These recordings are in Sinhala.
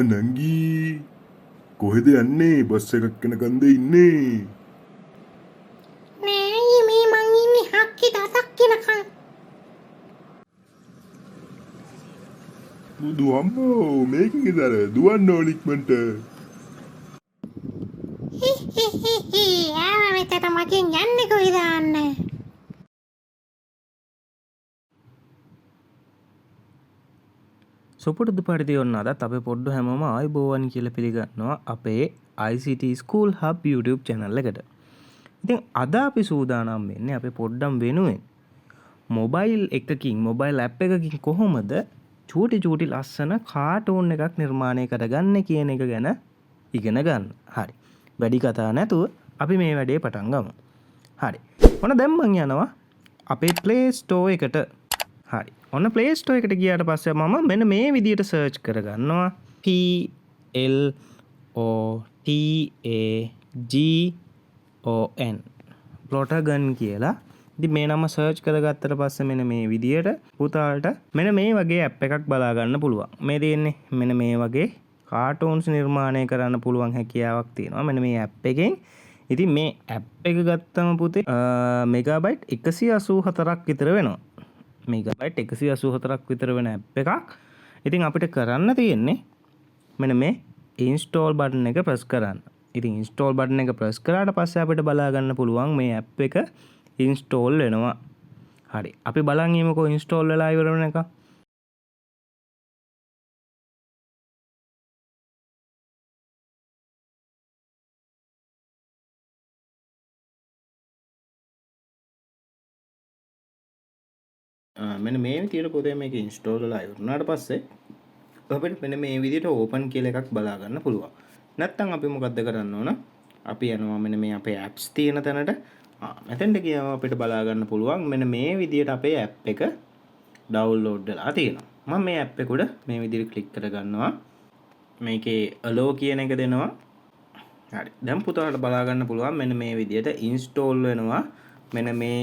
නංගී කොහෙද යන්නේ? බස් එකක් යනකන්ද ඉන්නේ? නෑ මේ මං ඉන්නේ හක්කි දතක් වෙනකන්. බුදු අම්මෝ මේකේද අර දුවන්න ඕන ඉක්මනට. ආව මෙතන මගෙන් යන්නේ කොහෙද යන්නේ? සුපුරුදු පරිදි ඔන්න අදත් අපේ පොඩ්ඩු හැමෝම ආයුබෝවන් කියලා පිළිගන්නවා අපේ ICT School Hub YouTube channel එකට. ඉතින් අද අපි සූදානම් වෙන්නේ අපේ පොඩ්ඩම් වෙනුවෙන් මොබයිල් එකකින් මොබයිල් ඇප් එකකින් කොහොමද චූටි ලස්සන කාටූන් එකක් නිර්මාණය කරගන්නේ කියන එක ගැන ඉගෙන ගන්න. හරි. වැඩි කතා නැතුව අපි මේ වැඩේ පටන් ගමු. හරි. ඔන්න දැන් මං යනවා අපේ Play Store එකට. හරි. ඔන්න Play Store එකට ගියාට පස්සේ මම මෙන්න මේ විදියට සර්ච් කරගන්නවා PLOTAGON ප්ලොටගන් කියලා. ඉතින් මේ නම සර්ච් කරගත්තට පස්සේ මෙන්න මේ විදියට පුතාලට මෙන්න මේ වගේ ඇප් එකක් බලා ගන්න පුළුවන්. මේ තියෙන්නේ මෙන්න මේ වගේ කාටූන්ස් නිර්මාණය කරන්න පුළුවන් හැකියාවක් තියෙනවා මෙන්න මේ ඇප් එකෙන්. ඉතින් මේ ඇප් එක ගත්තම පුතේ මෙගාබයිට් 184ක් විතර වෙනවා. මෙගාබයිට් 184ක් විතර වෙන ඇප් එකක්. ඉතින් අපිට කරන්න තියෙන්නේ මෙන්න මේ ඉන්ස්ටෝල් බටන් එක ප්‍රස් කරන්න. ඉතින් ඉන්ස්ටෝල් බටන් එක ප්‍රස් කරාට පස්සේ අපිට බලා ගන්න පුළුවන් මේ ඇප් එක ඉන්ස්ටෝල් වෙනවා. හරි. අපි බලන් ඉමුකෝ ඉන්ස්ටෝල් වෙලා ඉවර වෙන එක. මෙන්න මේ විදියට පොතේ මේක ඉන්ස්ටෝල් වෙලා ඉවරනාට පස්සේ අපිට මෙන්න මේ විදියට ඕපන් කියලා එකක් බලා ගන්න පුළුවන්. නැත්තම් අපි මොකද්ද කරන්න ඕන? අපි යනවා මෙන්න මේ අපේ apps තියෙන තැනට. මෙතෙන්ට ගියාම අපිට බලා ගන්න පුළුවන් මෙන්න මේ විදියට අපේ app එක download වෙලා තියෙනවා. මම මේ app එක උඩ මේ විදියට ක්ලික් කර ගන්නවා. මේකේ allow කියන එක දෙනවා. හරි. දැන් පුතාලට බලා ගන්න පුළුවන් මෙන්න මේ විදියට install වෙනවා. මෙන්න මේ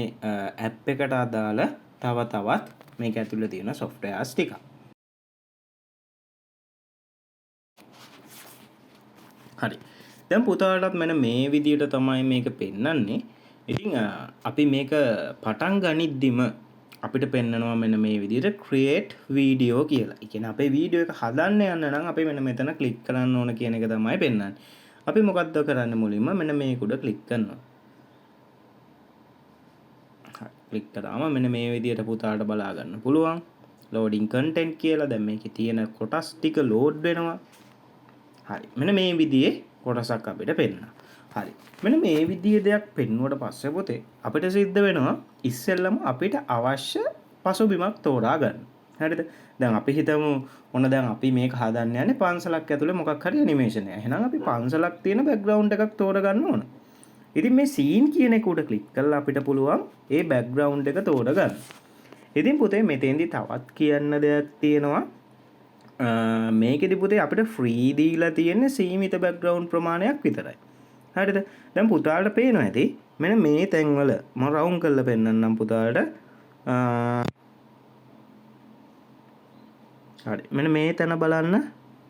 app එකට අදාළ තවත් මේක ඇතුළේ තියෙන softwares ටික. හරි. දැන් පුතාලට මෙන්න මේ විදියට තමයි මේක පෙන්වන්නේ. ඉතින් අපි මේක පටන් ගනිද්දිම අපිට පෙන්නනවා මෙන්න මේ විදියට create video කියලා. ඒ කියන්නේ අපේ වීඩියෝ එක හදන්න යන්න නම් අපි මෙන්න මෙතන ක්ලික් කරන්න ඕන කියන එක තමයි පෙන්වන්නේ. අපි මොකද්ද කරන්නේ මුලින්ම මෙන්න මේක උඩ ක්ලික් කරනවා. ක්ලික් කරාම මෙන්න මේ විදියට පුතාලට බලා ගන්න පුළුවන් loading content කියලා. දැන් මේකේ තියෙන කොටස් ටික load වෙනවා. හරි. මෙන්න මේ විදිහේ කොටසක් අපිට පෙන්නනවා. හරි. මෙන්න මේ විදිහේ දෙයක් පෙන්නුවට පස්සේ පොතේ අපිට සිද්ධ වෙනවා ඉස්සෙල්ලම අපිට අවශ්‍ය පසුබිමක් තෝරා ගන්න. හරිද? දැන් අපි හිතමු ඔන්න දැන් අපි මේක හදන්න යන්නේ පන්සලක් ඇතුලේ මොකක් හරි ඇනිමේෂන් එකක්. එහෙනම් අපි පන්සලක් තියෙන බෑග්ග්‍රවුන්ඩ් එකක් තෝරා ගන්න ඕන. ඉතින් මේ සීන් කියන එක උඩ ක්ලික් කරලා අපිට පුළුවන් ඒ බෑග්ග්‍රවුන්ඩ් එක තෝරා ගන්න. ඉතින් පුතේ මෙතෙන්දි තවත් කියන්න දෙයක් තියෙනවා. මේකෙදි පුතේ අපිට ෆ්‍රී දීලා තියෙන්නේ සීමිත බෑග්ග්‍රවුන්ඩ් ප්‍රමාණයක් විතරයි. හරිද? දැන් පුතාලට පේනවා ඇති මෙන්න මේ තැන්වල මම රවුන්ඩ් කරලා පෙන්නන්නම් පුතාලට. හරි. මෙන්න මේ තැන බලන්න.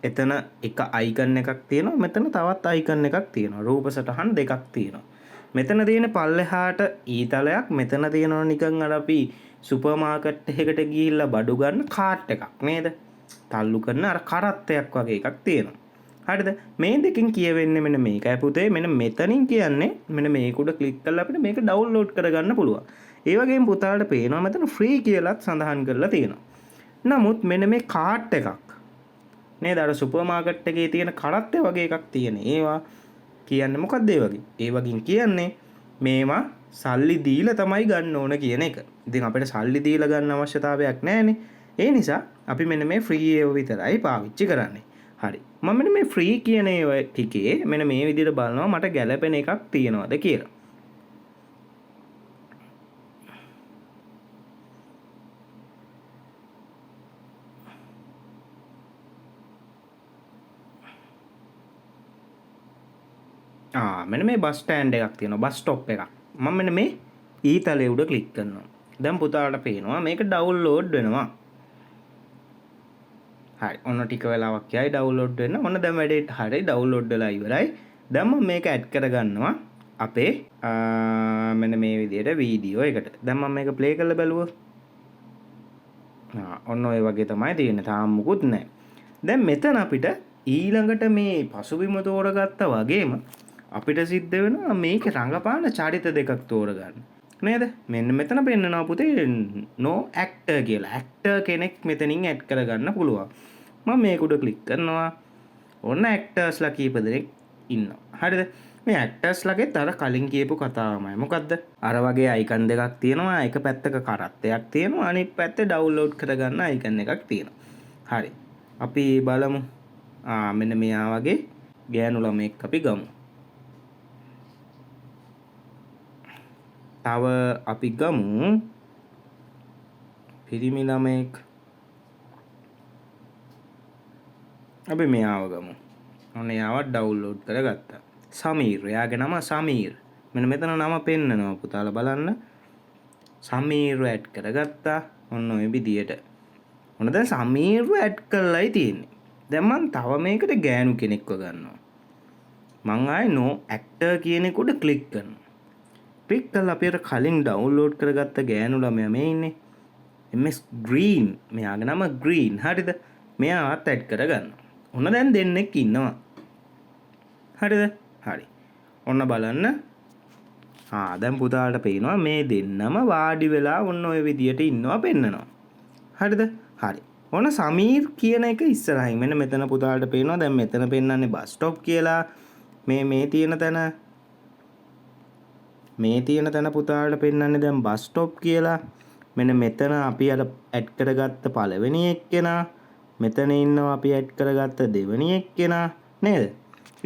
එතන එක අයිකන් එකක් තියෙනවා. මෙතන තවත් අයිකන් එකක් තියෙනවා. රූප සටහන් දෙකක් තියෙනවා. මෙතන තියෙන පල්ලෙහාට ඊතලයක්, මෙතන තියෙනවා නිකන් අර අපි සුපර් මාකට් එකකට ගිහිල්ලා බඩු ගන්න කාට් එකක් නේද? තල්ලු කරන අර කරත්තයක් වගේ එකක් තියෙනවා. හරිද? මේ දෙකෙන් කියවෙන්නේ මෙන්න මේකයි පුතේ. මෙන්න මෙතනින් කියන්නේ මෙන්න මේක උඩ ක්ලික් කරලා අපිට මේක ඩවුන්ලෝඩ් කරගන්න පුළුවන්. ඒ වගේම පුතාලට පේනවා මෙතන ෆ්‍රී කියලාත් සඳහන් කරලා තියෙනවා. නමුත් මෙන්න මේ කාට් එකක් නේද? අර සුපර් මාකට් එකේ තියෙන කරත්තේ වගේ එකක් තියෙන. ඒවා කියන්නේ මොකක්ද ඒ වගේ? ඒ වගේ කියන්නේ මේවා සල්ලි දීලා තමයි ගන්න ඕන කියන එක. ඉතින් අපිට සල්ලි දීලා ගන්න අවශ්‍යතාවයක් නැහැනේ. ඒ නිසා අපි මෙන්න මේ ෆ්‍රී ඒවා විතරයි පාවිච්චි කරන්නේ. හරි. මම මෙන්න මේ ෆ්‍රී කියන ඒවා ටිකේ මෙන්න මේ විදිහට බලනවා මට ගැළපෙන එකක් තියනවද කියලා. මෙන්න මේ බස් ස්ටෑන්ඩ් එකක් තියෙනවා. බස් ස්ටොප් එකක්. මම මෙන්න මේ ඊතලයේ උඩ ක්ලික් කරනවා. දැන් පුතාලට පේනවා මේක ඩවුන්ලෝඩ් වෙනවා. හරි ඔන්න ටික වෙලාවක් යයි ඩවුන්ලෝඩ් වෙන්න. ඔන්න දැන් වැඩේ හරි ඩවුන්ලෝඩ් වෙලා ඉවරයි. දැන් මම මේක ඇඩ් කරගන්නවා අපේ මෙන්න මේ විදිහට වීඩියෝ එකට. දැන් මම මේක ප්ලේ කරලා බලුවොත් ඔන්න ඔය වගේ තමයි තියෙන්නේ. තාම මුකුත් නැහැ. දැන් මෙතන අපිට ඊළඟට මේ පසුබිම තෝරගත්තා වගේම අපිට සිද්ධ වෙනවා මේකේ රඟපාන චරිත දෙකක් තෝරගන්න. නේද? මෙන්න මෙතන පෙන්නනවා පුතේ no actor කියලා. actor කෙනෙක් මෙතනින් ඇඩ් කරගන්න පුළුවන්. මම මේක උඩ ක්ලික් කරනවා. ඔන්න actorsලා කීප දෙනෙක් ඉන්නවා. හරිද? මේ actorsලාගෙත් අර කලින් කියපු කතාවමයි. මොකද්ද? අර වගේ icon දෙකක් තියෙනවා. එක පැත්තක කරත්තයක් තියෙනවා. අනිත් පැත්තේ download කරගන්න icon එකක් තියෙනවා. හරි. අපි බලමු. මෙන්න මෙයා වගේ ගෑනු ළමෙක් අපි ගමු. තව අපි ගමු පිරිමි ළමෙක්. අපි මෙයාව ගමු. ඔන්න එයාව ඩවුන්ලෝඩ් කරගත්තා. සමීර්. එයාගේ නම සමීර්. මෙන්න මෙතන නම පෙන්නනවා පුතාලා බලන්න. සමීර් ඇඩ් කරගත්තා. ඔන්න ඔය විදියට. ඔන්න දැන් සමීර් ඇඩ් කරලායි තියෙන්නේ. දැන් මම තව මේකට ගෑනු කෙනෙක්ව ගන්නවා. මං ආයේ no actor කියන එක උඩ ක්ලික් කරනවා. ක්ලික් කරලා අපි අර කලින් ඩවුන්ලෝඩ් කරගත්ත ගෑනු ළමයා මේ ඉන්නේ. MS green. මෙයාගේ නම green. හරිද? මෙයාවත් ඇඩ් කරගන්නවා. ඔන්න දැන් දෙන්නෙක් ඉන්නවා. හරිද? හරි. ඔන්න බලන්න. දැන් පුතාට පේනවා මේ දෙන්නම වාඩි වෙලා ඔන්න ඔය විදියට ඉන්නවා පෙන්නනවා. හරිද? හරි. ඔන්න සමීර් කියන එක ඉස්සරහින් මෙන්න මෙතන පුතාට පේනවා. දැන් මෙතන පෙන්නන්නේ බස් ස්ටොප් කියලා. මේ තියෙන තැන පුතාට පෙන්නන්නේ දැන් බස් ස්ටොප් කියලා. මෙන්න මෙතන අපි අර ඇඩ් කරගත්ත පළවෙනි එක්කෙනා. මෙතන ඉන්නවා අපි ඇඩ් කරගත්ත දෙවෙනි එක්කෙනා නේද?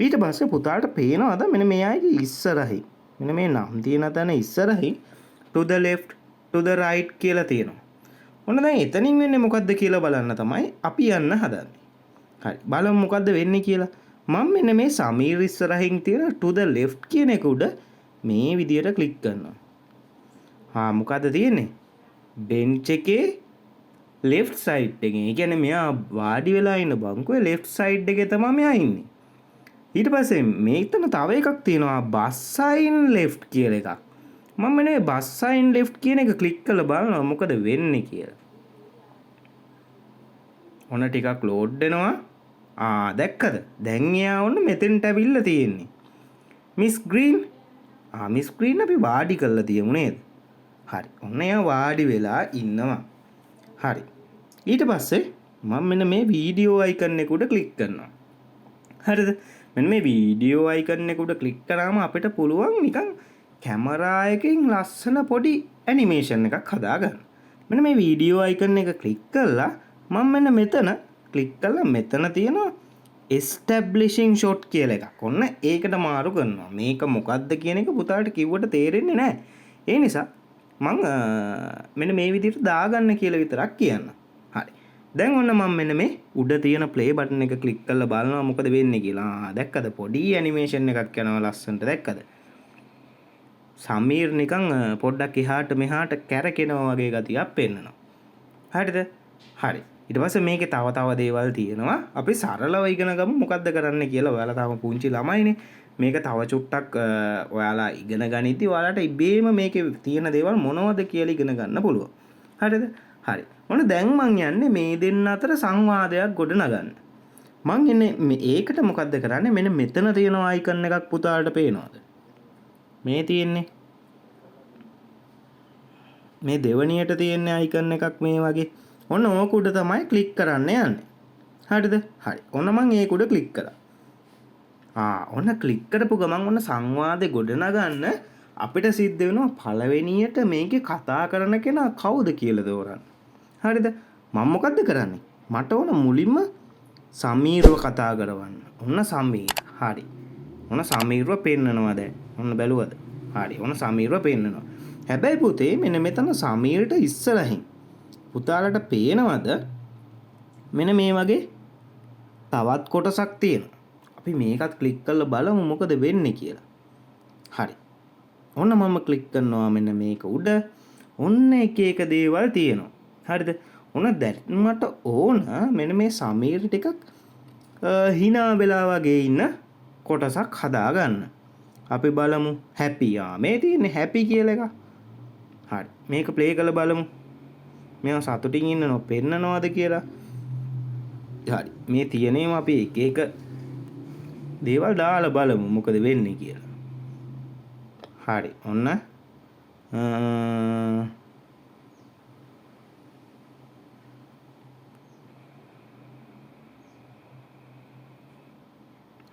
ඊට පස්සේ පුතාට පේනවාද මෙන්න මේ අයගේ ඉස්සරහින්. මෙන්න මේ නම් තියෙන තැන ඉස්සරහින් to the left to the right කියලා තියෙනවා. ඔන්න දැන් එතනින් වෙන්නේ මොකද්ද කියලා බලන්න තමයි අපි යන්න හදන්නේ. හරි. බලමු මොකද්ද වෙන්නේ කියලා. මම මෙන්න මේ සමීර් ඉස්සරහින් තියෙන to the left කියන එක උඩ මේ විදියට ක්ලික් කරනවා. මොකද්ද තියෙන්නේ? bench එකේ left side එකේ. ඒ කියන්නේ මෙයා වාඩි වෙලා ඉන්න බංකුවේ left side එකේ තමයි මෙයා ඉන්නේ. ඊට පස්සේ මේතන තව එකක් තියෙනවා bus sign left කියලා එකක්. මම මේ bus sign left කියන එක ක්ලික් කරලා බලනවා මොකද වෙන්නේ කියලා. ඔන්න ටිකක් ලෝඩ් වෙනවා. දැක්කද? දැන් එයා ඔන්න මෙතෙන්ට ඇවිල්ලා තියෙන්නේ. Miss green. මිස් ග්‍රීන් අපි වාඩි කරලා තියමු නේද? හරි. ඔන්න එයා වාඩි වෙලා ඉන්නවා. හරි. ඊට පස්සේ මම මෙන්න මේ වීඩියෝ අයිකන් එක උඩ ක්ලික් කරනවා. හරිද? මෙන්න මේ වීඩියෝ අයිකන් එක උඩ ක්ලික් කරාම අපිට පුළුවන් නිකන් කැමරා එකකින් ලස්සන පොඩි ඇනිමේෂන් එකක් හදාගන්න. මෙන්න මේ වීඩියෝ අයිකන් එක ක්ලික් කරලා මම මෙන්න මෙතන ක්ලික් කරලා මෙතන තියෙනවා establishing shot කියලා එකක්. ඔන්න ඒකට මාරු කරනවා. මේක මොකද්ද කියන එක පුතාට කිව්වට තේරෙන්නේ නැහැ. ඒ නිසා මම මෙන්න මේ විදිහට දාගන්න කියලා විතරක් කියන්න. හරි. දැන් ඔන්න මම මෙන්න මේ උඩ තියෙන play button එක ක්ලික් කරලා බලනවා මොකද වෙන්නේ කියලා. දැක්කද? පොඩි ඇනිමේෂන් එකක් යනවා ලස්සනට. දැක්කද? සමීර් නිකන් පොඩ්ඩක් එහාට මෙහාට කැරකෙනවා වගේ ගතියක් පෙන්නනවා. හරිද? හරි. ඊට පස්සේ මේකේ තව දේවල් තියෙනවා. අපි සරලව ඉගෙන ගමු මොකද්ද කරන්න කියලා. ඔයාලා තාම පුංචි ළමයිනේ. මේක තව චුට්ටක් ඔයාලා ඉගෙන ගනිද්දි ඔයාලට ඉබේම මේකේ තියෙන දේවල් මොනවද කියලා ඉගෙන ගන්න පුළුවන්. හරිද? හරි. ඔන්න දැන් මං යන්නේ මේ දෙන්න අතර සංවාදයක් ගොඩනගන්න. මං එන්නේ ඒකට මොකද්ද කරන්නේ? මෙන්න මෙතන තියෙන අයිකන් එකක් පුතාලට පේනවද? මේ තියෙන්නේ. මේ දෙවණියට තියෙන අයිකන් එකක් මේ වගේ. ඔන්න ඕක උඩ තමයි ක්ලික් කරන්න යන්නේ. හරිද? හරි. ඔන්න මං ඒක උඩ ක්ලික් කරා. ඔන්න ක්ලික් කරපු ගමන් ඔන්න සංවාදේ ගොඩනගන්න අපිට සිද්ධ වෙනවා පළවෙනියට මේකේ කතා කරන කෙනා කවුද කියලා තෝරන්න. හරිද? මම මොකද්ද කරන්නේ? මට ඕන මුලින්ම සමීරව කතා කරවන්න. ඔන්න සමීර. හරි. ඔන්න සමීරව පෙන්නනවා දැන්. ඔන්න බැලුවද? හරි. ඔන්න සමීරව පෙන්නනවා. හැබැයි පුතේ මෙන්න මෙතන සමීරට ඉස්සරහින් පුතාලට පේනවද? මෙන්න මේ වගේ තවත් කොටසක් තියෙනවා. අපි මේකත් ක්ලික් කරලා බලමු මොකද වෙන්නේ කියලා. හරි. ඔන්න මම ක්ලික් කරනවා මෙන්න මේක උඩ. ඔන්න එක දේවල් තියෙනවා. හරිද? ඔන්න දැන් මට ඕන මෙන්න මේ සමීර ටිකක් hina වෙලා වගේ ඉන්න කොටසක් හදාගන්න. අපි බලමු හැපි. මේ තියෙන්නේ හැපි කියලා එක. හරි. මේක ප්ලේ කරලා බලමු. මෙයා සතුටින් ඉන්නව පෙන්නනවාද කියලා. හරි. මේ තියෙනේම අපි එක එක දේවල් දාලා බලමු මොකද වෙන්නේ කියලා. හරි. ඔන්න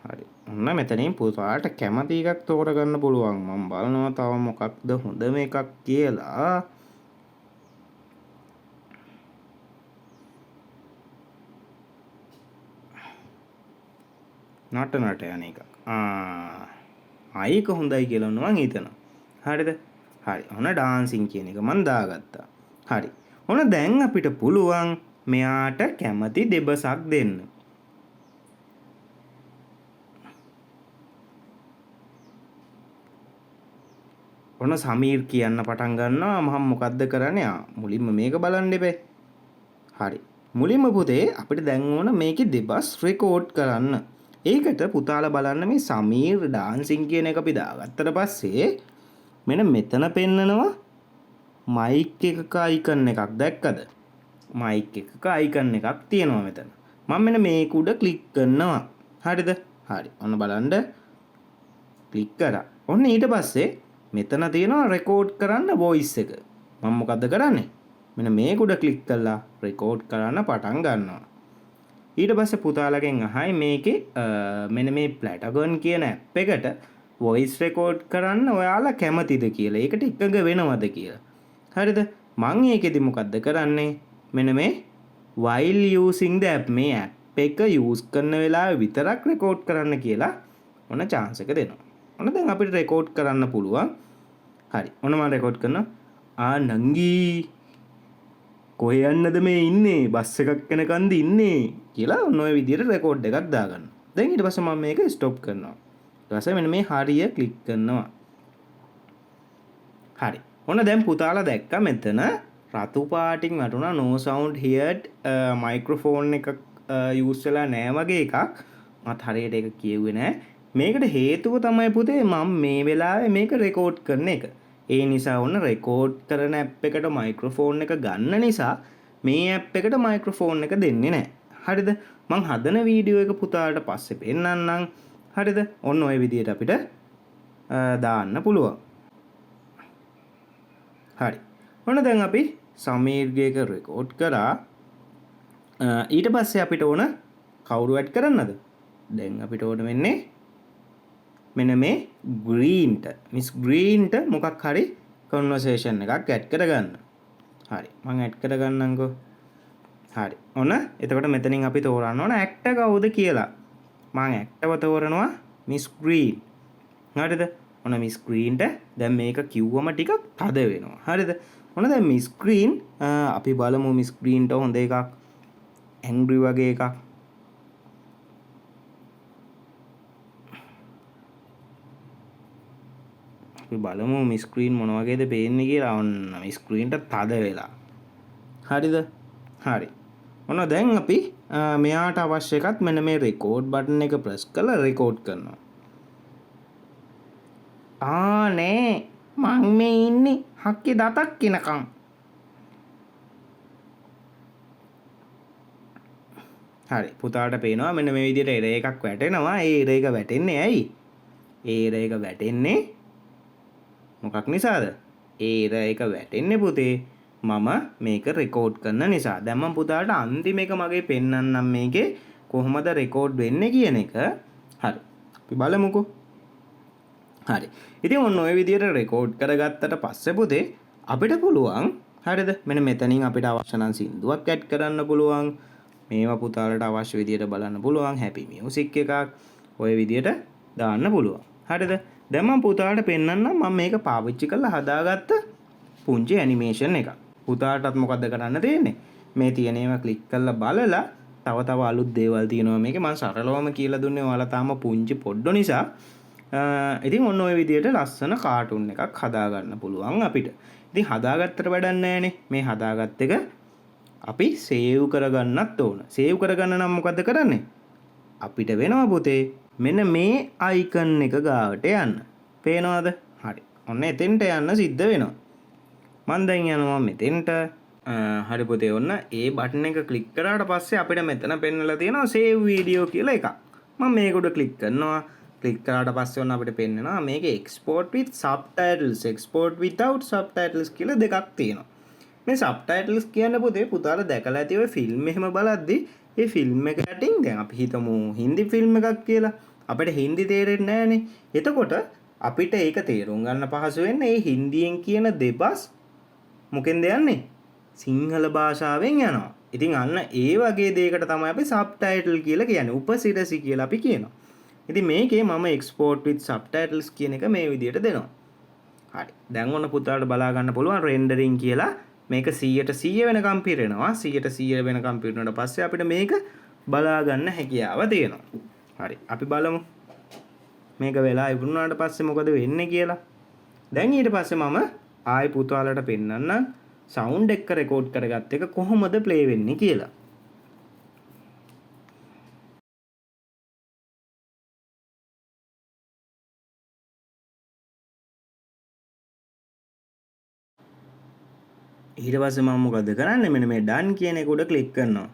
හරි. ඔන්න මෙතනින් පුතාට කැමති එකක් තෝරගන්න පුළුවන්. මම බලනවා තව මොකක්ද හොඳම එකක් කියලා. නට යන එකක්. ආයික හොඳයි කියලා මම හිතනවා. හරිද? හරි. ඔන්න ඩාන්සින් කියන එක මම දාගත්තා. හරි. ඔන්න දැන් අපිට පුළුවන් මෙයාට කැමති දෙබසක් දෙන්න. ඔන්න සමීර් කියන්න පටන් ගන්නවා මම මොකද්ද කරන්නේ? මුලින්ම මේක බලන්න එපේ. හරි. මුලින්ම පුතේ අපිට දැන් ඕන මේකේ දෙබස් රෙකෝඩ් කරන්න. ඒකට පුතාලා බලන්න මේ සමීර් ඩාන්සින් කියන එක අපි දාගත්තට පස්සේ මෙන්න මෙතන පෙන්නනවා මයික් එකක අයිකන් එකක් දැක්කද? මයික් එකක අයිකන් එකක් තියෙනවා මෙතන. මම මෙන්න මේක උඩ ක්ලික් කරනවා. හරිද? හරි. ඔන්න බලන්න ක්ලික් කරා. ඔන්න ඊට පස්සේ මෙතන තියෙනවා රෙකෝඩ් කරන්න වොයිස් එක. මම මොකද්ද කරන්නේ? මෙන්න මේක උඩ ක්ලික් කරලා රෙකෝඩ් කරන්න පටන් ගන්නවා. ඊට පස්සේ පුතාලගෙන් අහයි මේකේ මෙන්න මේ ප්ලැටගන් කියන ඇප් එකට වොයිස් රෙකෝඩ් කරන්න ඔයාලා කැමතිද කියලා. ඒකට එකඟ වෙනවද කියලා. හරිද? මම ඒකෙදි මොකද්ද කරන්නේ? මෙන්න මේ while using the app මේ ඇප් එක යූස් කරන වෙලාවේ විතරක් රෙකෝඩ් කරන්න කියලා ඔන්න chance එක දෙනවා. ඔන්න දැන් අපිට රෙකෝඩ් කරන්න පුළුවන්. හරි. ඔන්න මම රෙකෝඩ් කරනවා. නංගී කොහේ යන්නද මේ ඉන්නේ? බස් එකක් යනකන්ද ඉන්නේ කියලා ඔන්න ඔය විදිහට රෙකෝඩ් එකක් දාගන්න. දැන් ඊට පස්සේ මම මේක ස්ටොප් කරනවා. ඊට පස්සේ මෙන්න මේ හරිය ක්ලික් කරනවා. හරි. ඔන්න දැන් පුතාලා දැක්කා මෙතන රතු පාටින් වටුණා no sound heard මයික්‍රොෆෝන් එකක් යූස් වෙලා නැහැ වගේ එකක්. මත් හරියට ඒක කියෙව්වේ නැහැ. මේකට හේතුව තමයි පුතේ මම මේ වෙලාවේ මේක රෙකෝඩ් කරන එක. ඒ නිසා ඔන්න රෙකෝඩ් කරන ඇප් එකට මයික්‍රොෆෝන් එක ගන්න නිසා මේ ඇප් එකට මයික්‍රොෆෝන් එක දෙන්නේ නැහැ. හරිද? මං හදන වීඩියෝ එක පුතාට පස්සේ පෙන්නන්නම්. හරිද? ඔන්න ඔය විදිහට අපිට දාන්න පුළුවන්. හරි. ඔන්න දැන් අපි සමීර්ගේ එක රෙකෝඩ් කරා. ඊට පස්සේ අපිට ඕන කවුරු ඇඩ් කරන්නද? දැන් අපිට ඕන වෙන්නේ මෙන්න මේ ග්‍රීන්ට මිස් ග්‍රීන්ට මොකක් හරි කන්වර්සේෂන් එකක් ඇඩ් කරගන්න. හරි. මම ඇඩ් කරගන්නම්කෝ. හරි. ඔන්න එතකොට මෙතනින් අපි තෝරන්න ඕන ඇක්ටර් කවුද කියලා. මම ඇක්ටර්ව තෝරනවා මිස් ග්‍රීන්. හරිද? ඔන්න මිස් ග්‍රීන්ට දැන් මේක කිව්වම ටිකක් තද වෙනවා. හරිද? ඔන්න දැන් මිස් ග්‍රීන් අපි බලමු මිස් ග්‍රීන්ට හොඳ එකක් ඇන්ග්‍රි වගේ එකක්. අපි බලමු මිස් ස්ක්‍රීන් මොන වගේද පේන්නේ කියලා. ඔන්න මිස් ස්ක්‍රීන්ට තද වෙලා. හරිද? හරි. ඔන්න දැන් අපි මෙයාට අවශ්‍ය එකත් මෙන්න මේ රෙකෝඩ් බටන් එක ප්‍රෙස් කරලා රෙකෝඩ් කරනවා. නෑ මං මේ ඉන්නේ හක්කේ දතක් කිනකම්. හරි. පුතාට පේනවා මෙන්න මේ විදිහට එරේ එකක් වැටෙනවා. ඒ එරේ එක වැටෙන්නේ ඇයි? ඒ එරේ එක වැටෙන්නේ මොකක් නිසාද? ඒ එරේ එක වැටෙන්නේ පුතේ මම මේක රෙකෝඩ් කරන නිසා. දැන් මම පුතාට අන්තිම එක මගේ පෙන්නන්නම් මේකේ කොහොමද රෙකෝඩ් වෙන්නේ කියන එක. හරි. අපි බලමුකෝ. හරි. ඉතින් ඔන්න ඔය විදිහට රෙකෝඩ් කරගත්තට පස්සේ පුතේ අපිට පුළුවන් හරිද? මෙන්න මෙතනින් අපිට අවශ්‍ය නම් සින්දුවක් ඇඩ් කරන්න පුළුවන්. මේවා පුතාලට අවශ්‍ය විදිහට බලන්න පුළුවන්. හැපි මියුසික් එකක් ඔය විදිහට දාන්න පුළුවන්. හරිද? දැන් මම පුතාලට පෙන්නන්නම් මම මේක පාවිච්චි කරලා හදාගත්ත පුංචි ඇනිමේෂන් එකක්. පුතාටත් මොකද්ද කරන්න තියෙන්නේ? මේ තියෙන ඒවා ක්ලික් කරලා බලලා තව අලුත් දේවල් තියෙනවා මේකේ. මම සරලවම කියලා දුන්නේ ඔයාලා තාම පුංචි පොඩ්ඩෝ නිසා. ඉතින් ඔන්න ඔය විදිහට ලස්සන කාටුන් එකක් හදාගන්න පුළුවන් අපිට. ඉතින් හදාගත්තට වැඩක් නැහැනේ. මේ හදාගත්ත එක අපි සේව් කරගන්නත් ඕන. සේව් කරගන්න නම් මොකද්ද කරන්නේ? අපිට වෙනවා පුතේ මෙන්න මේ අයිකන් එක ගාවට යන්න. පේනවද? හරි. ඔන්න එතෙන්ට යන්න සිද්ධ වෙනවා. මම දැන් යනවා මෙතෙන්ට. හරි පුතේ ඔන්න ඒ බටන් එක ක්ලික් කරාට පස්සේ අපිට මෙතන පෙන්නලා තියෙනවා save video කියලා එකක්. මම මේක උඩ ක්ලික් කරනවා. ක්ලික් කරාට පස්සේ ඔන්න අපිට පෙන්නනවා මේක export with subtitles, export without subtitles කියලා දෙකක් තියෙනවා. මේ subtitles කියන්නේ පුතේ පුතාලා දැකලා ඇති ඔය ෆිල්ම් එහෙම බලද්දි ඒ ෆිල්ම් එක යටින් දැන් අපි හිතමු හින්දි ෆිල්ම් එකක් කියලා. අපිට හින්දි තේරෙන්නේ නැහනේ. එතකොට අපිට ඒක තේරුම් ගන්න පහසු වෙන්නේ මේ හින්දියෙන් කියන දෙබස් මොකෙන්ද යන්නේ? සිංහල භාෂාවෙන් යනවා. ඉතින් අන්න ඒ වගේ දෙයකට තමයි අපි subtitle කියලා කියන්නේ. උපසිරසි කියලා අපි කියනවා. ඉතින් මේකේ මම export with subtitles කියන එක මේ විදිහට දෙනවා. හරි. දැන් ඔන්න පුතාලට බලා ගන්න පුළුවන් rendering කියලා මේක 100% වෙනකම් පිරෙනවා. 100% වෙනකම් පිරුණාට පස්සේ අපිට මේක බලා ගන්න හැකියාව තියෙනවා. හරි. අපි බලමු. මේක වෙලා ඉවරුණාට පස්සේ මොකද වෙන්නේ කියලා. දැන් ඊට පස්සේ මම ආයි පුතාලට පෙන්නන්නම් සවුන්ඩ් එක රෙකෝඩ් කරගත්ත එක කොහොමද ප්ලේ වෙන්නේ කියලා. ඊට පස්සේ මම මොකද කරන්නේ? මෙන්න මේ done කියන එක උඩ ක්ලික් කරනවා.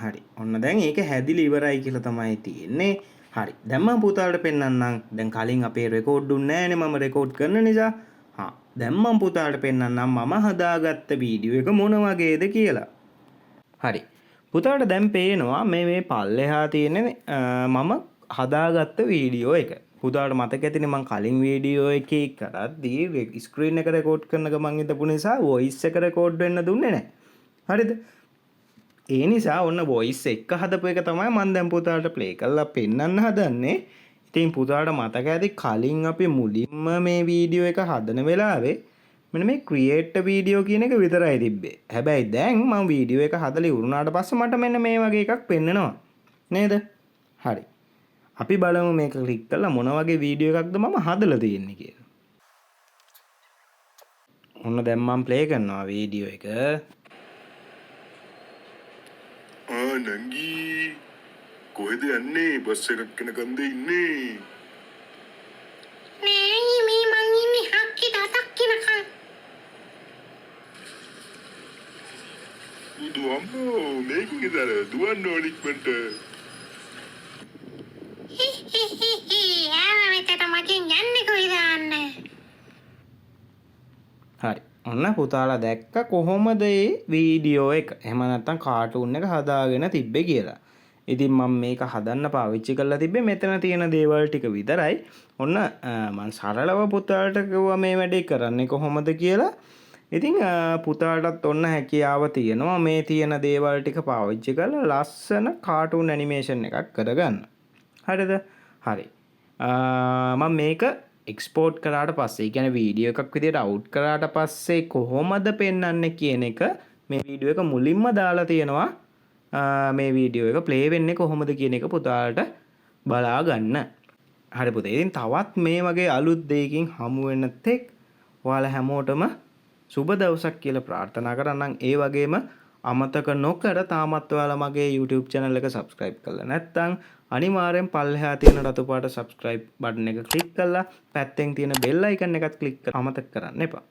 හරි. ඔන්න දැන් ඒක හැදිලි ඉවරයි කියලා තමයි තියෙන්නේ. හරි. දැන් මම පුතාලට පෙන්නන්නම්. දැන් කලින් අපේ රෙකෝඩ් දුන්නේ නැහැනේ මම රෙකෝඩ් කරන නිසා. දැන් මම පුතාලට පෙන්නන්නම් මම හදාගත්ත වීඩියෝ එක මොන වගේද කියලා. හරි. පුතාලට දැන් පේනවා මේ පල්ලෙහා තියෙන මම හදාගත්ත වීඩියෝ එක. පුතාලට මතක ඇතිනේ මම කලින් වීඩියෝ එකේ කරද්දී ස්ක්‍රීන් එක රෙකෝඩ් කරන ගමන් ඉඳපු නිසා වොයිස් එක රෙකෝඩ් වෙන්න දුන්නේ නැහැ. හරිද? ඒ නිසා ඔන්න වොයිස් එක හදපු එක තමයි මම දැන් පුතාලට ප්ලේ කරලා පෙන්නන්න හදන්නේ. ඉතින් පුතාලට මතක ඇති කලින් අපි මුලින්ම මේ වීඩියෝ එක හදන වෙලාවේ මෙන්න මේ ක්‍රියේට් වීඩියෝ කියන එක විතරයි තිබ්බේ. හැබැයි දැන් මම වීඩියෝ එක හදලා ඉවරුනාට පස්සේ මට මෙන්න මේ වගේ එකක් පෙන්නනවා. නේද? හරි. අපි බලමු මේක ක්ලික් කරලා මොන වගේ වීඩියෝ එකක්ද මම හදලා තියෙන්නේ කියලා. ඔන්න දැන් මම ප්ලේ කරනවා වීඩියෝ එක. නංගී කොහෙද යන්නේ? බස් එකක් යනකන්ද ඉන්නේ? නෑ මේ මං ඉන්නේ හක්කි දතක් කියනකම්. දුවම්මෝ මේකින් ඉතල දුවන්න ඕන ඉක්මනට. යාම මෙතන මගෙන් යන්නේ කොයිද අන්නේ? හරි. ඔන්න පුතාලා දැක්ක කොහොමද මේ වීඩියෝ එක එහෙම නැත්නම් කාටුන් එක හදාගෙන තිබ්බේ කියලා. ඉතින් මම මේක හදන්න පාවිච්චි කරලා තිබ්බේ මෙතන තියෙන දේවල් ටික විතරයි. ඔන්න මම සරලව පුතාලට කිව්වා මේ වැඩේ කරන්නේ කොහොමද කියලා. ඉතින් පුතාලටත් ඔන්න හැකියාව තියෙනවා මේ තියෙන දේවල් ටික පාවිච්චි කරලා ලස්සන කාටුන් ඇනිමේෂන් එකක් කරගන්න. හරිද? හරි. මම මේක එක්ස්පෝර්ට් කරාට පස්සේ, ඒ කියන්නේ වීඩියෝ එකක් විදිහට අවුට් කරාට පස්සේ කොහොමද පෙන්වන්නේ කියන එක මේ වීඩියෝ එක මුලින්ම දාලා තියෙනවා. මේ වීඩියෝ එක ප්ලේ වෙන්නේ කොහොමද කියන එක පුතාලට බලා ගන්න. හරි පුතේ. ඉතින් තවත් මේ වගේ අලුත් දෙයකින් හමු වෙන තෙක් ඔයාලා හැමෝටම සුබ දවසක් කියලා ප්‍රාර්ථනා කරන්නම්. ඒ වගේම අමතක නොකර තාමත් ඔයාලා මගේ YouTube channel එක subscribe කරලා නැත්නම් අනිවාර්යෙන් පල්ලෙහා තියෙන රතු පාට subscribe button එක click කරලා පැත්තෙන් තියෙන bell icon එකත් click කරලා අමතක කරන්න එපා.